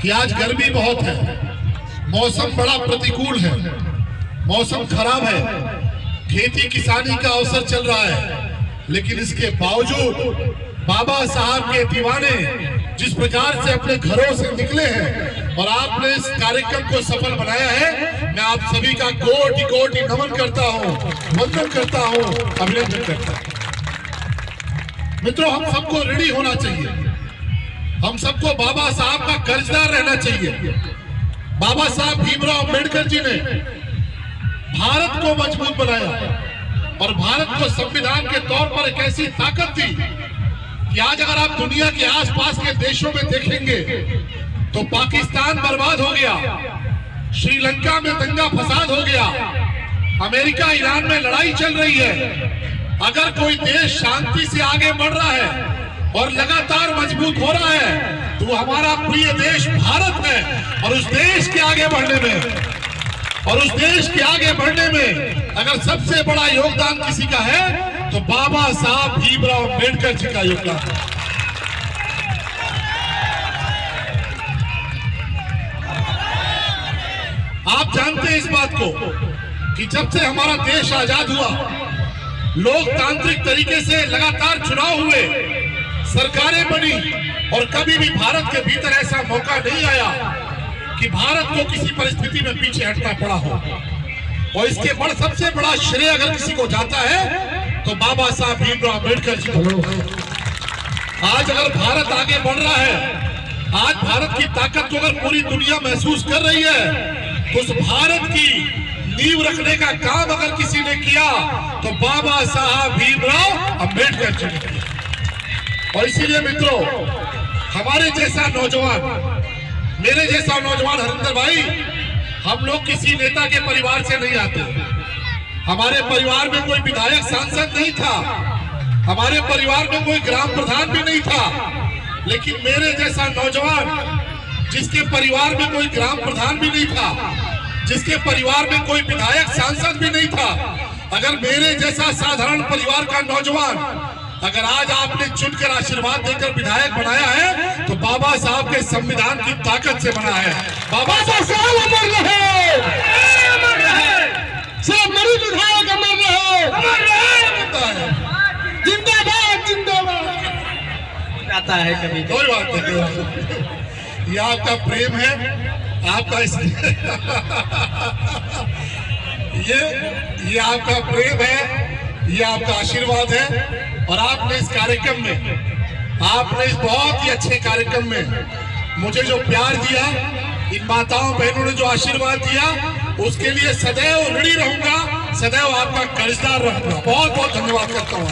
कि आज गर्मी बहुत है, मौसम बड़ा प्रतिकूल है, मौसम खराब है, खेती किसानी का अवसर चल रहा है, लेकिन इसके बावजूद बाबा साहब के दीवाने जिस प्रकार से अपने घरों से निकले हैं और आपने इस कार्यक्रम को सफल बनाया है, मैं आप सभी का कोटि कोटि नमन करता हूं, वंदन करता हूं, अभिनंदन करता हूं। मित्रों, हम सबको ऋणी होना चाहिए, हम सबको बाबा साहब का कर्जदार रहना चाहिए। बाबा साहब भीमराव अंबेडकर जी ने भारत को मजबूत बनाया और भारत को संविधान के तौर पर एक ऐसी ताकत दी कि आज अगर आप दुनिया के आसपास के देशों में देखेंगे तो पाकिस्तान बर्बाद हो गया, श्रीलंका में दंगा फसाद हो गया, अमेरिका ईरान में लड़ाई चल रही है। अगर कोई देश शांति से आगे बढ़ रहा है और लगातार मजबूत हो रहा है तो वो हमारा प्रिय देश भारत है। और उस देश के आगे बढ़ने में अगर सबसे बड़ा योगदान किसी का है तो बाबा साहब भीमराव अंबेडकर जी का योगदान है। आप जानते हैं इस बात को कि जब से हमारा देश आजाद हुआ, लोकतांत्रिक तरीके से लगातार चुनाव हुए, सरकारें बनी और कभी भी भारत के भीतर ऐसा मौका नहीं आया कि भारत को किसी परिस्थिति में पीछे हटना पड़ा हो। और इसके सबसे बड़ा श्रेय अगर किसी को जाता है तो बाबा साहब भीमराव अम्बेडकर जी को। आज अगर भारत आगे बढ़ रहा है, आज भारत की ताकत को अगर पूरी दुनिया महसूस कर रही है तो उस भारत की नींव रखने का काम अगर किसी ने किया तो बाबा साहब भीमराव अंबेडकर जी ने किया। और इसीलिए मित्रों, हमारे जैसा नौजवान, मेरे जैसा नौजवान हरिंदर भाई, हम लोग किसी नेता के परिवार से नहीं आते। हमारे परिवार में कोई विधायक सांसद नहीं था, हमारे परिवार में कोई ग्राम प्रधान भी नहीं था, लेकिन मेरे जैसा नौजवान जिसके परिवार में कोई ग्राम प्रधान भी नहीं था, जिसके परिवार में कोई विधायक सांसद भी नहीं था, अगर मेरे जैसा साधारण परिवार का नौजवान अगर आज आपने चुनकर आशीर्वाद देकर विधायक बनाया है तो बाबा साहब के संविधान की ताकत से बना है। बाबा साहब अमर रहे, सब मेरे विधायक अमर रहे, जिंदाबाद जिंदाबाद आता है। कभी कोई बात नहीं, ये आपका प्रेम है, आपका ये आपका प्रेम है, ये आपका आशीर्वाद है। और आपने इस कार्यक्रम में, आपने इस बहुत ही अच्छे कार्यक्रम में मुझे जो प्यार दिया, इन माताओं बहनों ने जो आशीर्वाद दिया, उसके लिए सदैव ऋणी रहूंगा, सदैव आपका कर्जदार रहूंगा। बहुत बहुत धन्यवाद करता हूँ।